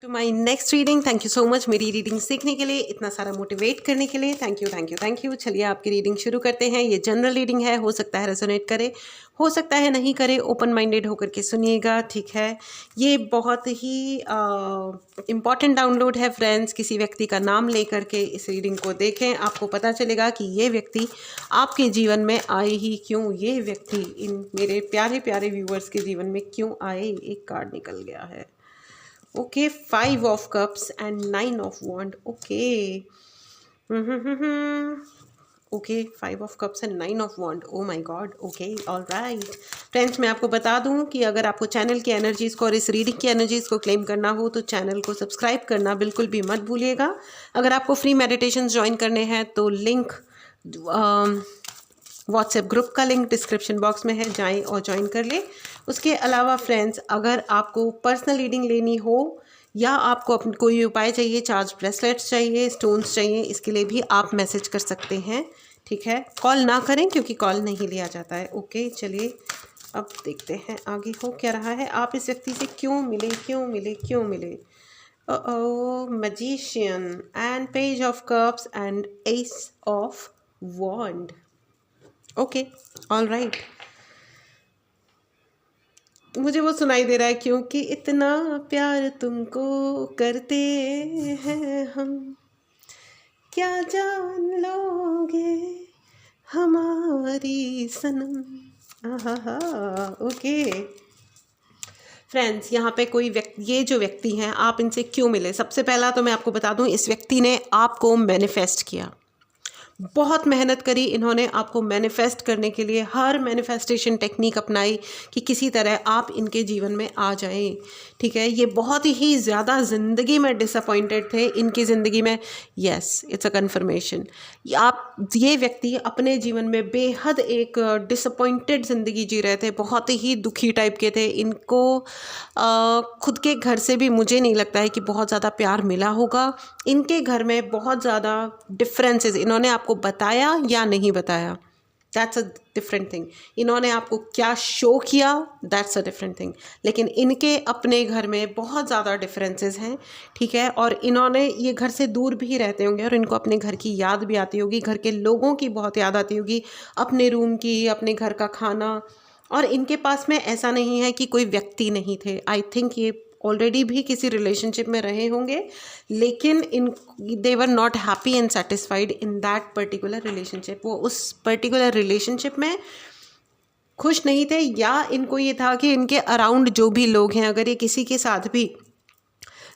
To my next reading. Thank you so much मेरी reading सीखने के लिए, इतना सारा मोटिवेट करने के लिए। Thank you thank you thank you. चलिए आपकी रीडिंग शुरू करते हैं। ये जनरल रीडिंग है, हो सकता है रेजोनेट करे, हो सकता है नहीं करे। ओपन माइंडेड होकर के सुनिएगा, ठीक है। ये बहुत ही इम्पॉर्टेंट डाउनलोड है फ्रेंड्स। किसी व्यक्ति का नाम लेकर के इस रीडिंग को देखें, आपको पता चलेगा कि ये व्यक्ति आपके जीवन में आए ही क्यों, ये व्यक्ति इन मेरे प्यारे प्यारे व्यूअर्स के जीवन में क्यों आए। एक कार्ड निकल गया है, okay, 5 of cups and 9 of wand. Okay okay, 5 of cups and 9 of wand. Oh my god, okay, all right friends. मैं आपको बता दूं कि अगर आपको चैनल की एनर्जीज़ को और इस रीडिंग की एनर्जीज़ को क्लेम करना हो तो चैनल को सब्सक्राइब करना बिल्कुल भी मत भूलिएगा। अगर आपको फ्री मेडिटेशन ज्वाइन करने हैं तो लिंक व्हाट्सएप ग्रुप का लिंक डिस्क्रिप्शन बॉक्स में है, जाएं और ज्वाइन कर लें। उसके अलावा फ्रेंड्स, अगर आपको पर्सनल रीडिंग लेनी हो या आपको अपने कोई उपाय चाहिए, चार्ज ब्रेसलेट्स चाहिए, स्टोन्स चाहिए, इसके लिए भी आप मैसेज कर सकते हैं, ठीक है। कॉल ना करें क्योंकि कॉल नहीं लिया जाता है। ओके, चलिए अब देखते हैं आगे हो क्या रहा है। आप इस व्यक्ति से क्यों मिले, क्यों मिले, क्यों मिले। Magician and page of cups and ace of wand. Okay, all right. मुझे वो सुनाई दे रहा है, क्योंकि इतना प्यार तुमको करते हैं हम, क्या जान लोगे हमारी सनम। आहा, ओके फ्रेंड्स, यहाँ पे कोई व्यक्ति, ये जो व्यक्ति हैं, आप इनसे क्यों मिले। सबसे पहला तो मैं आपको बता दूँ, इस व्यक्ति ने आपको मैनिफेस्ट किया, बहुत मेहनत करी इन्होंने आपको मैनिफेस्ट करने के लिए, हर मैनिफेस्टेशन टेक्निक अपनाई कि किसी तरह आप इनके जीवन में आ जाएं, ठीक है। ये बहुत ही ज़्यादा ज़िंदगी में डिसअपॉइंटेड थे, इनकी ज़िंदगी में। Yes, it's a conformation. ये व्यक्ति अपने जीवन में बेहद एक डिसअपॉइंटेड ज़िंदगी जी रहे थे, बहुत ही दुखी टाइप के थे। इनको खुद के घर से भी मुझे नहीं लगता है कि बहुत ज़्यादा प्यार मिला होगा। इनके घर में बहुत ज़्यादा डिफरेंसेस, इन्होंने आपको बताया या नहीं बताया, दैट्स अ डिफरेंट थिंग। इन्होंने आपको क्या शो किया, दैट्स अ डिफरेंट थिंग। लेकिन इनके अपने घर में बहुत ज़्यादा डिफरेंसेस हैं, ठीक है। और इन्होंने, ये घर से दूर भी रहते होंगे और इनको अपने घर की याद भी आती होगी, घर के लोगों की बहुत याद आती होगी, अपने रूम की, अपने घर का खाना। और इनके पास में ऐसा नहीं है कि कोई व्यक्ति नहीं थे। आई थिंक ये ऑलरेडी भी किसी रिलेशनशिप में रहे होंगे, लेकिन they were not happy and satisfied in that particular relationship. वो उस पर्टिकुलर रिलेशनशिप में खुश नहीं थे, या इनको ये था कि इनके अराउंड जो भी लोग हैं, अगर ये किसी के साथ भी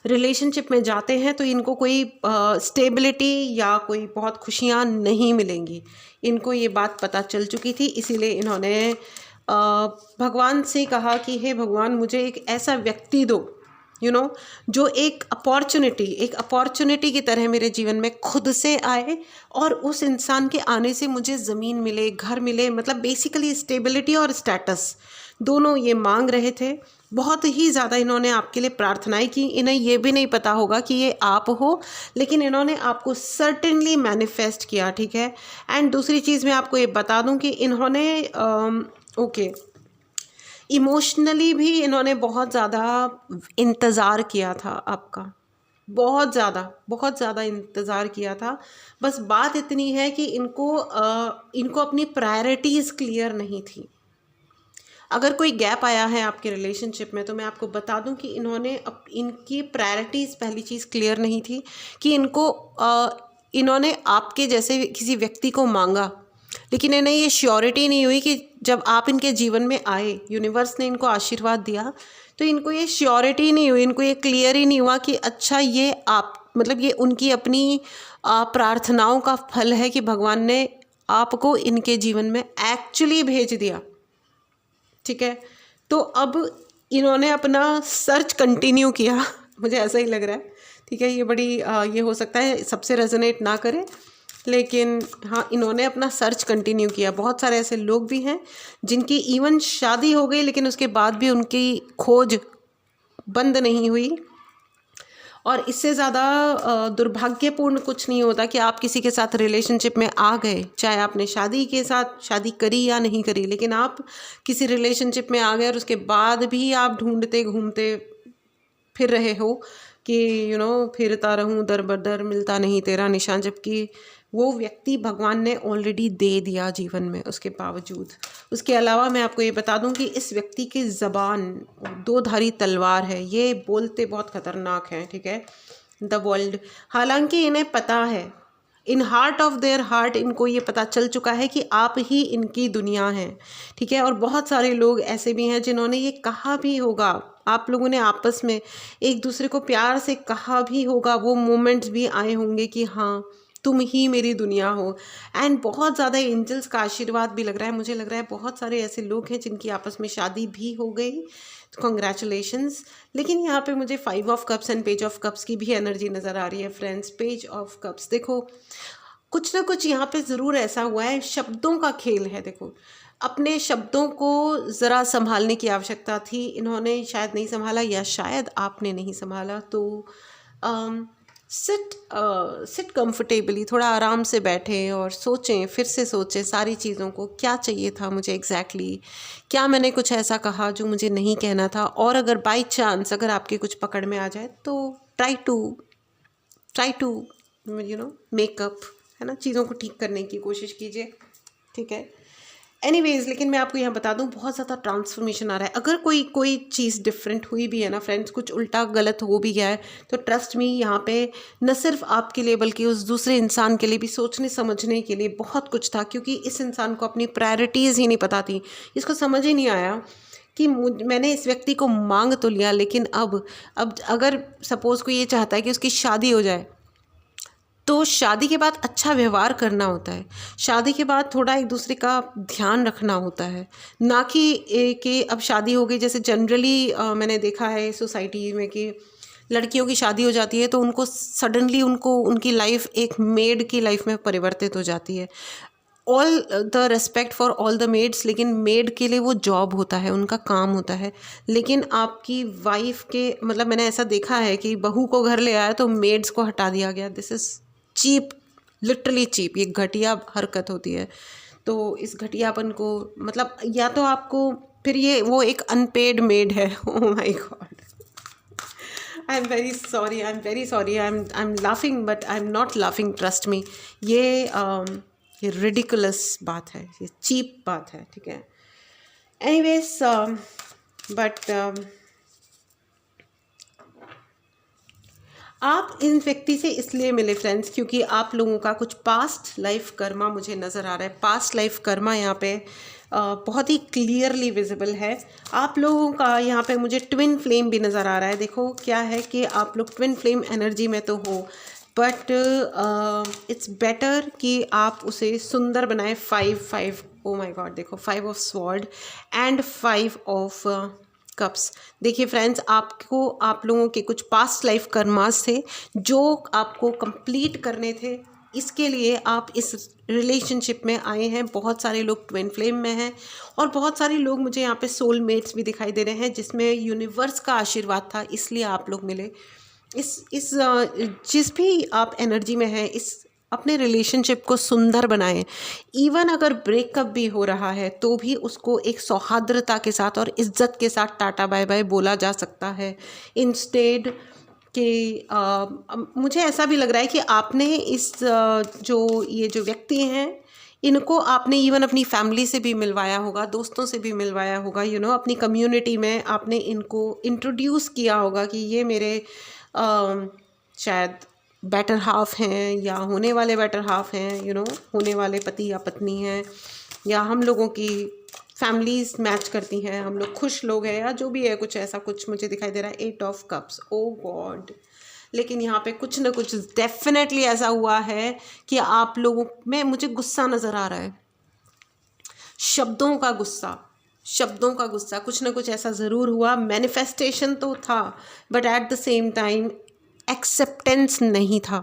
रिलेशनशिप में जाते हैं तो इनको कोई स्टेबिलिटी या कोई बहुत खुशियाँ नहीं मिलेंगी। इनको ये बात पता चल चुकी थी, इसीलिए इन्होंने भगवान से कहा कि हे भगवान, मुझे एक ऐसा व्यक्ति दो, जो एक अपॉर्चुनिटी की तरह मेरे जीवन में खुद से आए, और उस इंसान के आने से मुझे ज़मीन मिले, घर मिले, मतलब बेसिकली स्टेबिलिटी और स्टेटस दोनों ये मांग रहे थे। बहुत ही ज़्यादा इन्होंने आपके लिए प्रार्थनाएं की। इन्हें ये भी नहीं पता होगा कि ये आप हो, लेकिन इन्होंने आपको सर्टेनली मैनिफेस्ट किया, ठीक है। एंड दूसरी चीज़ मैं आपको ये बता दूं कि इन्होंने इमोशनली भी इन्होंने बहुत ज़्यादा इंतज़ार किया था आपका, बहुत ज़्यादा इंतज़ार किया था। बस बात इतनी है कि इनको अपनी प्रायोरिटीज़ क्लियर नहीं थी। अगर कोई गैप आया है आपके रिलेशनशिप में, तो मैं आपको बता दूं कि इनकी प्रायोरिटीज़, पहली चीज़ क्लियर नहीं थी कि इन्होंने आपके जैसे किसी व्यक्ति को मांगा, लेकिन इन्हें ये श्योरिटी नहीं हुई कि जब आप इनके जीवन में आए, यूनिवर्स ने इनको आशीर्वाद दिया, तो इनको ये श्योरिटी नहीं हुई, इनको ये क्लियर ही नहीं हुआ कि अच्छा, ये मतलब ये उनकी अपनी प्रार्थनाओं का फल है कि भगवान ने आपको इनके जीवन में एक्चुअली भेज दिया, ठीक है। तो अब इन्होंने अपना सर्च कंटिन्यू किया मुझे ऐसा ही लग रहा है, ठीक है। ये बड़ी ये हो सकता है सबसे रेजोनेट ना करे, लेकिन हाँ, इन्होंने अपना सर्च कंटिन्यू किया। बहुत सारे ऐसे लोग भी हैं जिनकी इवन शादी हो गई, लेकिन उसके बाद भी उनकी खोज बंद नहीं हुई। और इससे ज़्यादा दुर्भाग्यपूर्ण कुछ नहीं होता कि आप किसी के साथ रिलेशनशिप में आ गए, चाहे आपने शादी करी या नहीं करी, लेकिन आप किसी रिलेशनशिप में आ गए और उसके बाद भी आप ढूंढते घूमते फिर रहे हो, कि फिरता रहूं दर बदर, मिलता नहीं तेरा निशान, जबकि वो व्यक्ति भगवान ने ऑलरेडी दे दिया जीवन में उसके बावजूद। उसके अलावा मैं आपको ये बता दूं कि इस व्यक्ति की ज़बान दो धारी तलवार है, ये बोलते बहुत ख़तरनाक हैं, ठीक है, द वर्ल्ड। हालांकि इन्हें पता है, in heart of their heart इनको ये पता चल चुका है कि आप ही इनकी दुनिया हैं, ठीक है। और बहुत सारे लोग ऐसे भी हैं जिन्होंने ये कहा भी होगा, आप लोगों ने आपस में एक दूसरे को प्यार से कहा भी होगा, वो मोमेंट्स भी आए होंगे कि हाँ तुम ही मेरी दुनिया हो। एंड बहुत ज़्यादा एंजल्स का आशीर्वाद भी लग रहा है, मुझे लग रहा है बहुत सारे ऐसे लोग हैं जिनकी आपस में शादी भी हो गई, कॉन्ग्रेचुलेशंस। लेकिन यहाँ पे मुझे 5 of cups and page of cups की भी एनर्जी नज़र आ रही है फ्रेंड्स। पेज ऑफ कप्स, देखो कुछ ना कुछ यहाँ पे ज़रूर ऐसा हुआ है, शब्दों का खेल है। देखो अपने शब्दों को ज़रा संभालने की आवश्यकता थी, इन्होंने शायद नहीं संभाला या शायद आपने नहीं संभाला। तो सिट कंफर्टेबली, थोड़ा आराम से बैठें और सोचें, फिर से सोचें सारी चीज़ों को, क्या चाहिए था मुझे एग्जैक्टली, क्या मैंने कुछ ऐसा कहा जो मुझे नहीं कहना था। और अगर बाय चांस अगर आपके कुछ पकड़ में आ जाए तो ट्राई टू मेकअप, है ना, चीज़ों को ठीक करने की कोशिश कीजिए, ठीक है। एनीवेज, लेकिन मैं आपको यहाँ बता दूँ बहुत ज़्यादा ट्रांसफॉर्मेशन आ रहा है। अगर कोई चीज़ डिफरेंट हुई भी है ना फ्रेंड्स, कुछ उल्टा गलत हो भी गया है, तो ट्रस्ट मी यहाँ पे न सिर्फ आपके लिए बल्कि उस दूसरे इंसान के लिए भी सोचने समझने के लिए बहुत कुछ था, क्योंकि इस इंसान को अपनी प्रायोरिटीज़ ही नहीं पता थी। इसको समझ ही नहीं आया कि मैंने इस व्यक्ति को मांग तो लिया, लेकिन अब अगर सपोज़ कोई ये चाहता है कि उसकी शादी हो जाए, तो शादी के बाद अच्छा व्यवहार करना होता है, शादी के बाद थोड़ा एक दूसरे का ध्यान रखना होता है, ना कि अब शादी हो गई। जैसे जनरली मैंने देखा है सोसाइटी में कि लड़कियों की शादी हो जाती है तो उनको सडनली उनकी लाइफ एक मेड की लाइफ में परिवर्तित हो जाती है। All the respect for all the maids, लेकिन मेड के लिए वो जॉब होता है, उनका काम होता है। लेकिन आपकी वाइफ के मतलब मैंने ऐसा देखा है कि बहू को घर ले आया तो मेड्स को हटा दिया गया। This is cheap, literally cheap, ये घटिया हरकत होती है। तो इस घटियापन को मतलब या तो आपको फिर वो एक अनपेड मेड है। Oh my God, I am very sorry, I am laughing but I am not laughing, trust me. ये रिडिकुलस बात है, ये चीप बात है, ठीक है। एनीवेज बट आप इन व्यक्ति से इसलिए मिले फ्रेंड्स क्योंकि आप लोगों का कुछ पास्ट लाइफ कर्मा मुझे नज़र आ रहा है। पास्ट लाइफ कर्मा यहाँ पे बहुत ही क्लियरली विजिबल है। आप लोगों का यहाँ पे मुझे ट्विन फ्लेम भी नज़र आ रहा है। देखो क्या है कि आप लोग ट्विन फ्लेम एनर्जी में तो हो, बट इट्स बेटर कि आप उसे सुंदर बनाएं। 5 ओ माय गॉड, देखो 5 of sword and 5 of cups. देखिए फ्रेंड्स, आपको आप लोगों के कुछ पास्ट लाइफ कर्मास थे जो आपको कंप्लीट करने थे, इसके लिए आप इस रिलेशनशिप में आए हैं। बहुत सारे लोग ट्विन फ्लेम में हैं और बहुत सारे लोग मुझे यहाँ पे सोलमेट्स भी दिखाई दे रहे हैं जिसमें यूनिवर्स का आशीर्वाद था, इसलिए आप लोग मिले। इस जिस भी आप एनर्जी में हैं, इस अपने रिलेशनशिप को सुंदर बनाएं। इवन अगर ब्रेकअप भी हो रहा है तो भी उसको एक सौहार्द्रता के साथ और इज्जत के साथ टाटा बाय बाय बोला जा सकता है, इंस्टेड कि मुझे ऐसा भी लग रहा है कि आपने ये जो व्यक्ति हैं इनको आपने इवन अपनी फैमिली से भी मिलवाया होगा, दोस्तों से भी मिलवाया होगा, अपनी कम्युनिटी में आपने इनको इंट्रोड्यूस किया होगा कि ये मेरे शायद बेटर हाफ हैं या होने वाले बेटर हाफ हैं, होने वाले पति या पत्नी हैं, या हम लोगों की फैमिलीज मैच करती हैं, हम लोग खुश लोग हैं, या जो भी है, कुछ ऐसा कुछ मुझे दिखाई दे रहा है। 8 ऑफ कप्स, ओ गॉड। लेकिन यहाँ पे कुछ ना कुछ डेफिनेटली ऐसा हुआ है कि आप लोगों में मुझे गुस्सा नज़र आ रहा है, शब्दों का गुस्सा, कुछ ना कुछ ऐसा ज़रूर हुआ। मैनिफेस्टेशन तो था but at the same time acceptance नहीं था,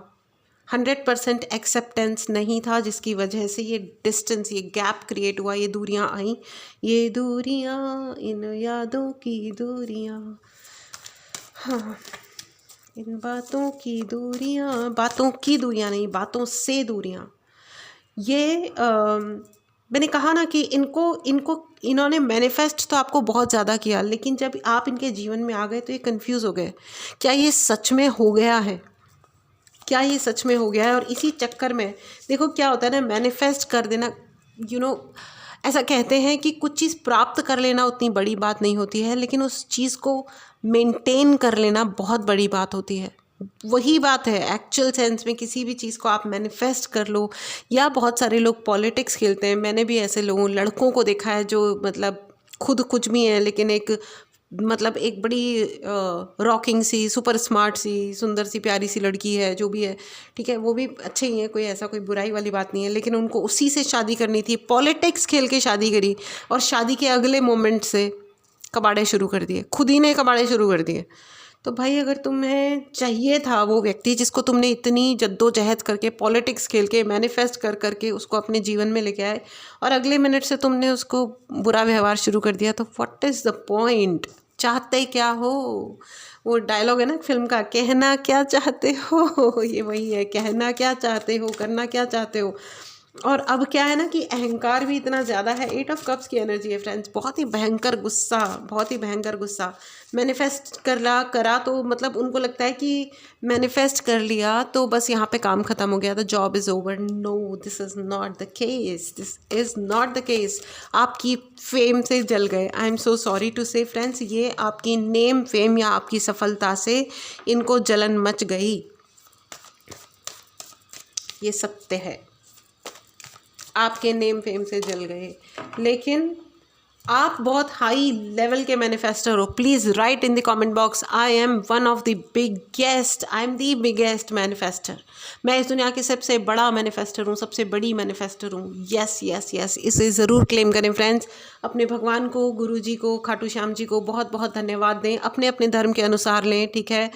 100% एक्सेप्टेंस नहीं था, जिसकी वजह से ये डिस्टेंस, ये गैप क्रिएट हुआ, ये दूरियां आई, ये दूरियां, इन यादों की दूरियां, हाँ, इन बातों की दूरियां नहीं, बातों से दूरियां। ये मैंने कहा ना कि इन्होंने मैनिफेस्ट तो आपको बहुत ज़्यादा किया, लेकिन जब आप इनके जीवन में आ गए तो ये कंफ्यूज हो गए, क्या ये सच में हो गया है, क्या ये सच में हो गया है। और इसी चक्कर में देखो क्या होता है ना, मैनिफेस्ट कर देना, ऐसा कहते हैं कि कुछ चीज़ प्राप्त कर लेना उतनी बड़ी बात नहीं होती है, लेकिन उस चीज़ को मेंटेन कर लेना बहुत बड़ी बात होती है। वही बात है एक्चुअल सेंस में, किसी भी चीज़ को आप मैनिफेस्ट कर लो। या बहुत सारे लोग पॉलिटिक्स खेलते हैं, मैंने भी ऐसे लड़कों को देखा है जो मतलब खुद कुछ भी है, लेकिन एक बड़ी रॉकिंग सी, सुपर स्मार्ट सी, सुंदर सी, प्यारी सी लड़की है, जो भी है, ठीक है, वो भी अच्छे ही है, कोई ऐसा कोई बुराई वाली बात नहीं है, लेकिन उनको उसी से शादी करनी थी, पॉलिटिक्स खेल के शादी करी, और शादी के अगले मोमेंट से कबाड़े शुरू कर दिए, खुद ही ने कबाड़े शुरू कर दिए। तो भाई अगर तुम्हें चाहिए था वो व्यक्ति जिसको तुमने इतनी जद्दोजहद करके, पॉलिटिक्स खेल के, मैनिफेस्ट कर करके उसको अपने जीवन में लेके आए, और अगले मिनट से तुमने उसको बुरा व्यवहार शुरू कर दिया, तो व्हाट इज़ द पॉइंट? चाहते क्या हो? वो डायलॉग है ना फिल्म का, कहना क्या चाहते हो, ये वही है, कहना क्या चाहते हो, करना क्या चाहते हो। और अब क्या है ना कि अहंकार भी इतना ज़्यादा है। 8 ऑफ कप्स की एनर्जी है फ्रेंड्स, बहुत ही भयंकर गुस्सा, बहुत ही भयंकर गुस्सा। मैनिफेस्ट करा तो मतलब उनको लगता है कि मैनिफेस्ट कर लिया तो बस यहाँ पे काम ख़त्म हो गया, the job is over. No, this is not the case, this is not the case. आपकी फेम से जल गए, I am so sorry to say friends, ये आपकी नेम फेम या आपकी सफलता से इनको जलन मच गई, ये सत्य है, आपके नेम फेम से जल गए। लेकिन आप बहुत हाई लेवल के मैनिफेस्टर हो। Please write in the comment box, I am one of the biggest, I am the biggest manifester. मैं इस दुनिया की सबसे बड़ा मैनिफेस्टर हूँ, सबसे बड़ी मैनिफेस्टर हूँ। यस यस यस, इसे ज़रूर क्लेम करें फ्रेंड्स। अपने भगवान को, गुरु जी को, खाटू श्याम जी को बहुत बहुत धन्यवाद दें, अपने अपने धर्म के अनुसार लें, ठीक है।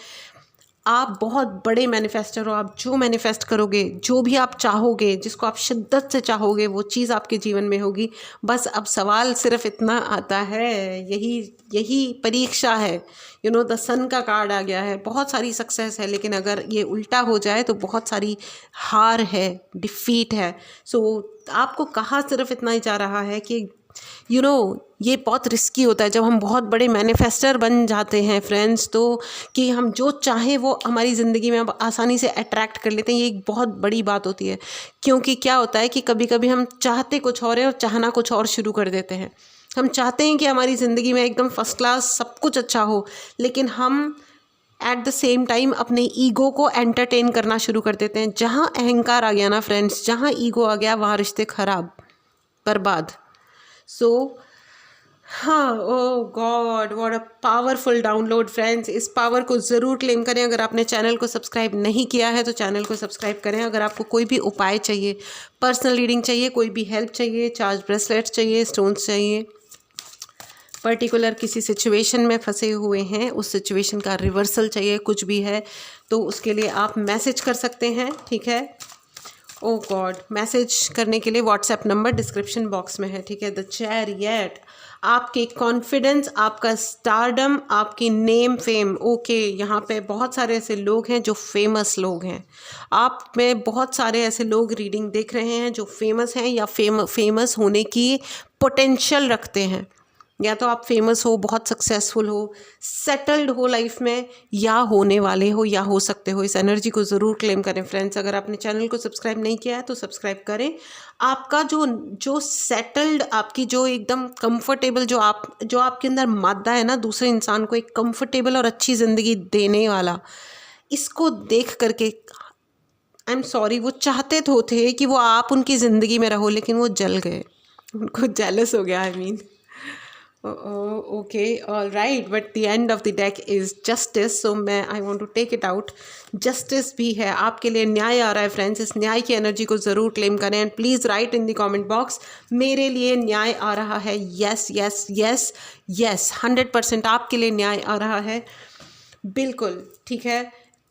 आप बहुत बड़े मैनिफेस्टर हो। आप जो मैनिफेस्ट करोगे, जो भी आप चाहोगे, जिसको आप शिद्दत से चाहोगे, वो चीज़ आपके जीवन में होगी। बस अब सवाल सिर्फ इतना आता है, यही परीक्षा है। द सन का कार्ड आ गया है, बहुत सारी सक्सेस है, लेकिन अगर ये उल्टा हो जाए तो बहुत सारी हार है, डिफीट है। आपको कहा सिर्फ इतना ही जा रहा है कि ये बहुत रिस्की होता है जब हम बहुत बड़े मैनिफेस्टर बन जाते हैं फ्रेंड्स, तो कि हम जो चाहें वो हमारी ज़िंदगी में अब आसानी से अट्रैक्ट कर लेते हैं। ये एक बहुत बड़ी बात होती है, क्योंकि क्या होता है कि कभी कभी हम चाहते कुछ और है और चाहना कुछ और शुरू कर देते हैं। हम चाहते हैं कि हमारी ज़िंदगी में एकदम फर्स्ट क्लास सब कुछ अच्छा हो, लेकिन हम एट द सेम टाइम अपने ईगो को एंटरटेन करना शुरू कर देते हैं। जहाँ अहंकार आ गया ना फ्रेंड्स, जहाँ ईगो आ गया, वहाँ रिश्ते खराब, बर्बाद। हाँ, oh god, what a powerful download friends. इस पावर को ज़रूर क्लेम करें। अगर आपने चैनल को सब्सक्राइब नहीं किया है तो चैनल को सब्सक्राइब करें। अगर आपको कोई भी उपाय चाहिए, पर्सनल रीडिंग चाहिए, कोई भी हेल्प चाहिए, चार्ज ब्रेसलेट्स चाहिए, स्टोन्स चाहिए, पर्टिकुलर किसी सिचुएशन में फंसे हुए हैं, उस सिचुएशन का रिवर्सल चाहिए, कुछ भी है, तो उसके लिए आप मैसेज कर सकते हैं, ठीक है। ओ गॉड, मैसेज करने के लिए व्हाट्सएप नंबर डिस्क्रिप्शन बॉक्स में है, ठीक है। द चैरियट, आपके कॉन्फिडेंस, आपका स्टारडम, आपकी नेम फेम। ओके, यहाँ पे बहुत सारे ऐसे लोग हैं जो फेमस लोग हैं। आप में बहुत सारे ऐसे लोग रीडिंग देख रहे हैं जो फेमस हैं या फेमस होने की पोटेंशियल रखते हैं। या तो आप फेमस हो, बहुत सक्सेसफुल हो, सेटल्ड हो लाइफ में, या होने वाले हो, या हो सकते हो। इस एनर्जी को ज़रूर क्लेम करें फ्रेंड्स। अगर आपने चैनल को सब्सक्राइब नहीं किया है तो सब्सक्राइब करें। आपका जो सेटल्ड, आपकी जो एकदम कंफर्टेबल, जो आपके अंदर मादा है ना, दूसरे इंसान को एक कंफर्टेबल और अच्छी ज़िंदगी देने वाला, इसको देख करके आई एम सॉरी, वो चाहते तो थे कि वो आप उनकी ज़िंदगी में रहो, लेकिन वो जल गए, उनको जेलस हो गया। I mean okay, all right, but the end of the deck is justice, so I want to take it out. Justice भी है, आपके लिए न्याय आ रहा है फ्रेंड्स। इस न्याय की एनर्जी को ज़रूर क्लेम करें and please write in the comment box, मेरे लिए न्याय आ रहा है। यस यस यस यस, 100% आपके लिए न्याय आ रहा है, बिल्कुल, ठीक है।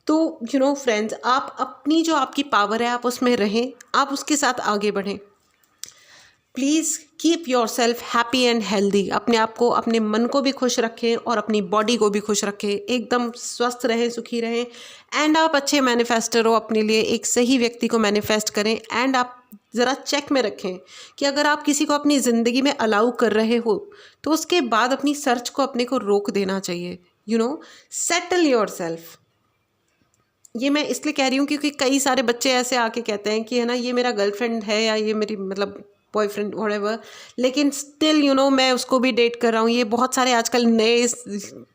तो फ्रेंड्स, आप अपनी जो आपकी पावर है, आप उसमें रहें, आप उसके साथ आगे बढ़ें। Please keep your self happy and healthy. अपने आप को, अपने मन को भी खुश रखें और अपनी बॉडी को भी खुश रखें, एकदम स्वस्थ रहें, सुखी रहें। एंड आप अच्छे मैनिफेस्टर हो, अपने लिए एक सही व्यक्ति को मैनिफेस्ट करें एंड आप ज़रा चेक में रखें कि अगर आप किसी को अपनी ज़िंदगी में अलाउ कर रहे हो तो उसके बाद अपनी सर्च को अपने को रोक देना चाहिए। Settle your self. ये मैं इसलिए कह रही हूँ क्योंकि कई सारे बच्चे ऐसे आके कहते हैं कि है ना, ये मेरा गर्लफ्रेंड है या ये मेरी मतलब बॉयफ्रेंड व्हाटएवर, लेकिन स्टिल मैं उसको भी डेट कर रहा हूँ। ये बहुत सारे आजकल नए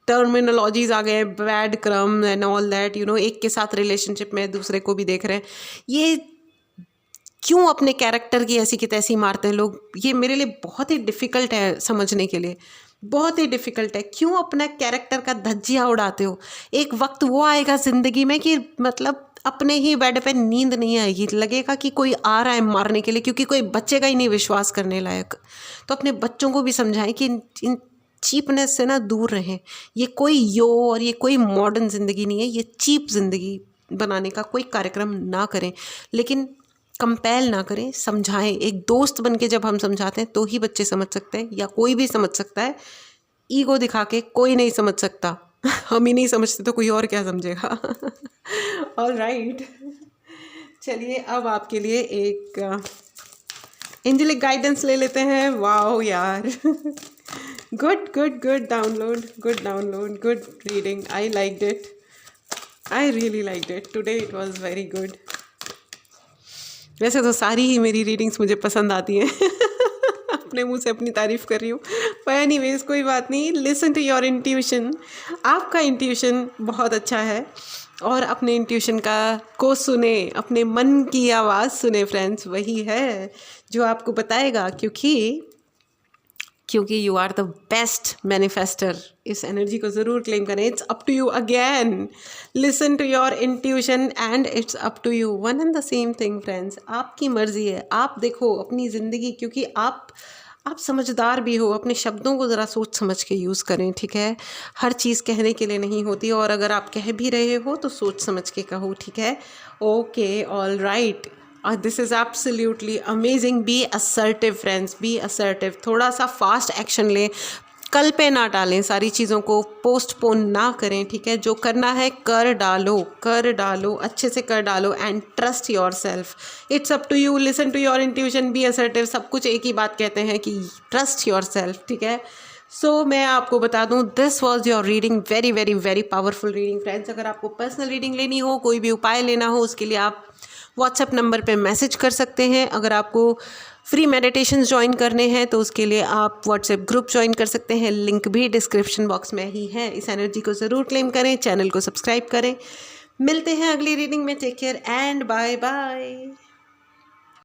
टर्मिनोलॉजीज आ गए हैं, बैड क्रम एंड ऑल दैट। एक के साथ रिलेशनशिप में दूसरे को भी देख रहे हैं। ये क्यों अपने कैरेक्टर की ऐसी की तैसी मारते हैं लोग? ये मेरे लिए बहुत ही डिफ़िकल्ट है समझने के लिए, बहुत ही डिफ़िकल्ट है। क्यों अपना कैरेक्टर का धज्जियाँ उड़ाते हो? एक वक्त वो आएगा ज़िंदगी में कि मतलब अपने ही बेड पे नींद नहीं आएगी, लगेगा कि कोई आ रहा है मारने के लिए, क्योंकि कोई बचेगा ही नहीं विश्वास करने लायक। तो अपने बच्चों को भी समझाएं कि इन चीपनेस से ना दूर रहें। ये कोई और ये कोई मॉडर्न ज़िंदगी नहीं है, ये चीप ज़िंदगी बनाने का कोई कार्यक्रम ना करें, लेकिन कंपेल ना करें, समझाएं। एक दोस्त बन के जब हम समझाते हैं तो ही बच्चे समझ सकते हैं, या कोई भी समझ सकता है। ईगो दिखा के कोई नहीं समझ सकता। हम ही नहीं समझते तो कोई और क्या समझेगा। ऑल राइट, चलिए अब आपके लिए एक एंजेलिक गाइडेंस ले लेते हैं। वाओ यार, good good good download, good reading. I liked it, I really liked it today, it was very good. वैसे तो सारी ही मेरी रीडिंग्स मुझे पसंद आती हैं। अपने मुंह से अपनी तारीफ़ कर रही हूँ, पर एनीवेज कोई बात नहीं। Listen to your intuition. आपका इंट्यूशन बहुत अच्छा है, और अपने इंट्यूशन को सुने, अपने मन की आवाज़ सुने फ्रेंड्स। वही है जो आपको बताएगा, क्योंकि you are the best manifester. इस एनर्जी को ज़रूर क्लेम करें। It's up to you again. Listen to your intuition and it's up to you. One and the same thing friends. आपकी मर्ज़ी है। आप देखो अपनी ज़िंदगी, क्योंकि आप समझदार भी हो। अपने शब्दों को ज़रा सोच समझ के यूज़ करें, ठीक है? हर चीज़ कहने के लिए नहीं होती, और अगर आप कह भी रहे हो तो सोच समझ के कहो, ठीक है? Okay, all right. This is absolutely amazing. Be assertive friends, be assertive. थोड़ा सा फास्ट एक्शन लें, कल पे ना टालें, सारी चीज़ों को पोस्टपोन ना करें, ठीक है? जो करना है कर डालो, अच्छे से कर डालो, and trust yourself. It's up to you. Listen to your intuition, be assertive. सब कुछ एक ही बात कहते हैं कि ट्रस्ट योर सेल्फ, ठीक है? सो मैं आपको बता दूं, this was your reading, very very very powerful reading friends. अगर आपको पर्सनल रीडिंग लेनी हो, कोई भी उपाय लेना हो, उसके लिए आप व्हाट्सएप नंबर पे मैसेज कर सकते हैं। अगर आपको फ्री मेडिटेशन ज्वाइन करने हैं तो उसके लिए आप व्हाट्सएप ग्रुप ज्वाइन कर सकते हैं, लिंक भी डिस्क्रिप्शन बॉक्स में ही है। इस एनर्जी को ज़रूर क्लेम करें, चैनल को सब्सक्राइब करें। मिलते हैं अगली रीडिंग में। Take care and bye bye.